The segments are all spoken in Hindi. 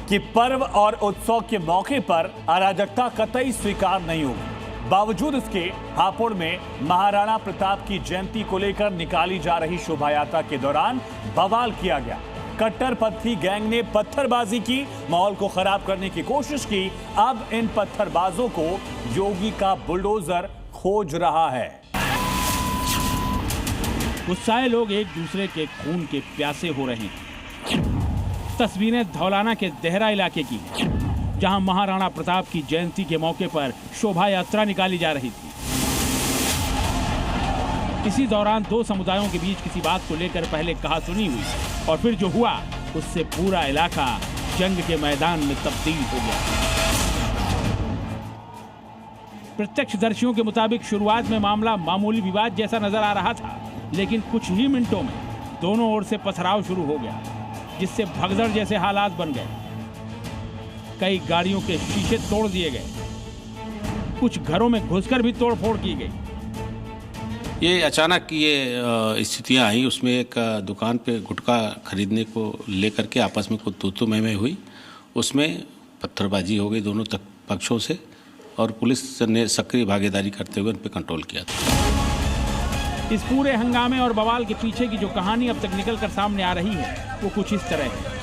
कि पर्व और उत्सव के मौके पर अराजकता कतई स्वीकार नहीं होगी। बावजूद इसके हापुड़ में महाराणा प्रताप की जयंती को लेकर निकाली जा रही शोभा यात्रा के दौरान बवाल किया गया। कट्टरपंथी गैंग ने पत्थरबाजी की, माहौल को खराब करने की कोशिश की। अब इन पत्थरबाजों को योगी का बुलडोजर खोज रहा है। गुस्साए लोग एक दूसरे के खून के प्यासे हो रहे हैं। तस्वीरें धौलाना के देहरा इलाके की हैं, जहां महाराणा प्रताप की जयंती के मौके पर शोभा यात्रा निकाली जा रही थी। इसी दौरान दो समुदायों के बीच किसी बात को लेकर पहले कहासुनी हुई और फिर जो हुआ उससे पूरा इलाका जंग के मैदान में तब्दील हो गया। प्रत्यक्षदर्शियों के मुताबिक शुरुआत में मामला मामूली विवाद जैसा नजर आ रहा था, लेकिन कुछ ही मिनटों में दोनों ओर से पथराव शुरू हो गया, जिससे भगदड़ जैसे हालात बन गए। कई गाड़ियों के शीशे तोड़ दिए गए, कुछ घरों में घुसकर भी तोड़फोड़ की गई। ये अचानक ये स्थितियां आई। उसमें एक दुकान पे गुटखा खरीदने को लेकर के आपस में कुछ तू-तू मैं हुई। उसमें पत्थरबाजी हो गई दोनों पक्षों से और पुलिस ने सक्रिय भागीदारी करते हुए उन पर कंट्रोल किया था। इस पूरे हंगामे और बवाल के पीछे की जो कहानी अब तक निकलकर सामने आ रही है वो कुछ इस तरह है।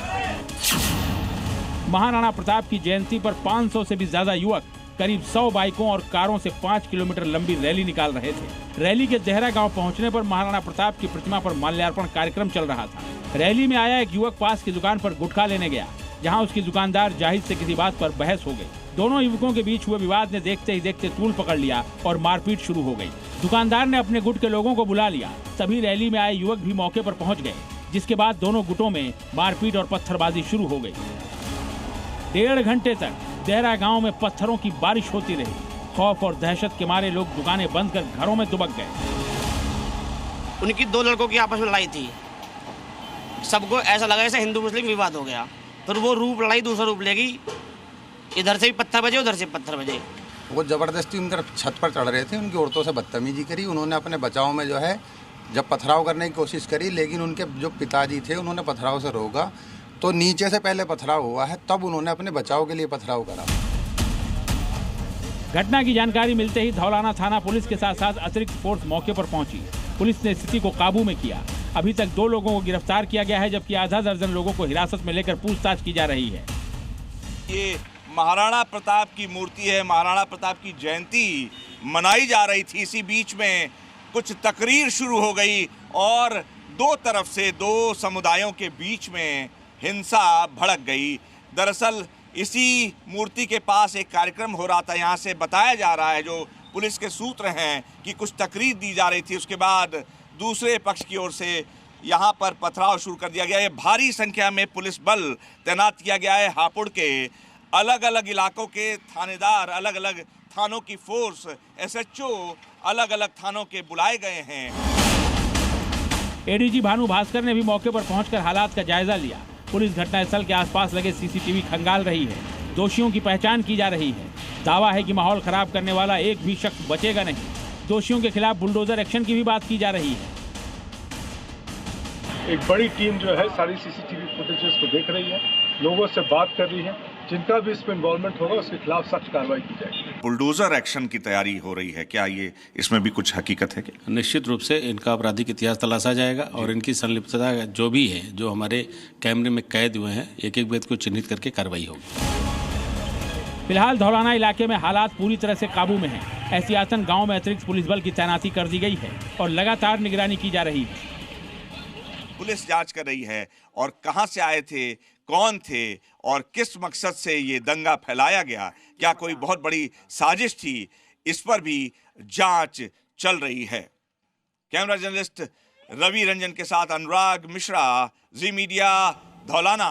महाराणा प्रताप की जयंती पर 500 से भी ज्यादा युवक करीब 100 बाइकों और कारों से 5 किलोमीटर लंबी रैली निकाल रहे थे। रैली के देहरा गांव पहुंचने पर महाराणा प्रताप की प्रतिमा पर माल्यार्पण कार्यक्रम चल रहा था। रैली में आया एक युवक पास की दुकान पर गुटखा लेने गया, जहां उसकी दुकानदार जाहिद से किसी बात पर बहस हो गई। दोनों युवकों के बीच हुए विवाद ने देखते ही देखते तूल पकड़ लिया और मारपीट शुरू हो गई। दुकानदार ने अपने गुट के लोगों को बुला लिया। सभी रैली में आए युवक भी मौके पर पहुंच गए, जिसके बाद दोनों गुटों में मारपीट और पत्थरबाजी शुरू हो गई। 1.5 घंटे तक देहरा गांव में पत्थरों की बारिश होती रही। खौफ और दहशत के मारे लोग दुकानें बंद कर घरों में दुबक गए। उनकी 2 लड़कों की आपस में लड़ाई थी। सबको ऐसा लगा जैसे हिंदू मुस्लिम विवाद हो गया। फिर वो रूप लड़ाई दूसरा रूप लेगी। इधर से भी पत्थर बजे, उधर से पत्थर बजे। वो जबरदस्ती उनकर छत पर चढ़ रहे थे। उनकी औरतों से बदतमीजी करी। उन्होंने अपने बचाव में जो है जब पथराव करने की कोशिश करी, लेकिन उनके जो पिताजी थे उन्होंने पथराव से रोका। तो नीचे से पहले पथराव हुआ है, तब उन्होंने अपने बचाव के लिए पथराव करा। घटना की जानकारी मिलते ही धौलाना थाना पुलिस के साथ साथ अतिरिक्त फोर्स मौके पर पहुंची। पुलिस ने स्थिति को काबू में किया। अभी तक 2 लोगों को गिरफ्तार किया गया है, जबकि आधा दर्जन लोगों को हिरासत में लेकर पूछताछ की जा रही है। ये महाराणा प्रताप की मूर्ति है। महाराणा प्रताप की जयंती मनाई जा रही थी। इसी बीच में कुछ तकरीर शुरू हो गई और 2 तरफ से 2 समुदायों के बीच में हिंसा भड़क गई। दरअसल इसी मूर्ति के पास एक कार्यक्रम हो रहा था। यहाँ से बताया जा रहा है, जो पुलिस के सूत्र हैं, कि कुछ तकरीर दी जा रही थी। उसके बाद दूसरे पक्ष की ओर से यहाँ पर पथराव शुरू कर दिया गया है। भारी संख्या में पुलिस बल तैनात किया गया है। हापुड़ के अलग अलग इलाकों के थानेदार, अलग अलग थानों की फोर्स, SHO अलग अलग थानों के बुलाए गए हैं। ADG भानु भास्कर ने भी मौके पर पहुंचकर हालात का जायजा लिया। पुलिस घटनास्थल के आसपास लगे CCTV खंगाल रही है। दोषियों की पहचान की जा रही है। दावा है कि माहौल खराब करने वाला एक भी शख्स बचेगा नहीं। दोषियों के खिलाफ बुलडोजर एक्शन की भी बात की जा रही है। एक बड़ी टीम जो है सारी CCTV फुटेजेस को देख रही है, लोगों से बात कर रही है। जिनका भी इसमें इन्वॉल्वमेंट होगा उसके खिलाफ सख्त कार्रवाई की जाएगी। बुलडोजर एक्शन की तैयारी हो रही है, क्या ये इसमें भी कुछ हकीकत है क्या? निश्चित रूप से इनका आपराधिक इतिहास तलाशा जाएगा और इनकी संलिप्तता जो भी है, जो हमारे कैमरे में कैद हुए हैं, एक एक व्यक्ति को चिन्हित करके कार्रवाई होगी। फिलहाल धौलाना इलाके में हालात पूरी तरह से काबू में हैं। एहतियातन गांव में अतिरिक्त पुलिस बल की तैनाती कर दी गई है और लगातार निगरानी की जा रही है। पुलिस जांच कर रही है और कहां से आए थे, कौन थे और किस मकसद से ये दंगा फैलाया गया, क्या कोई बहुत बड़ी साजिश थी, इस पर भी जांच चल रही है। कैमरा जर्नलिस्ट रवि रंजन के साथ अनुराग मिश्रा, जी मीडिया, धौलाना।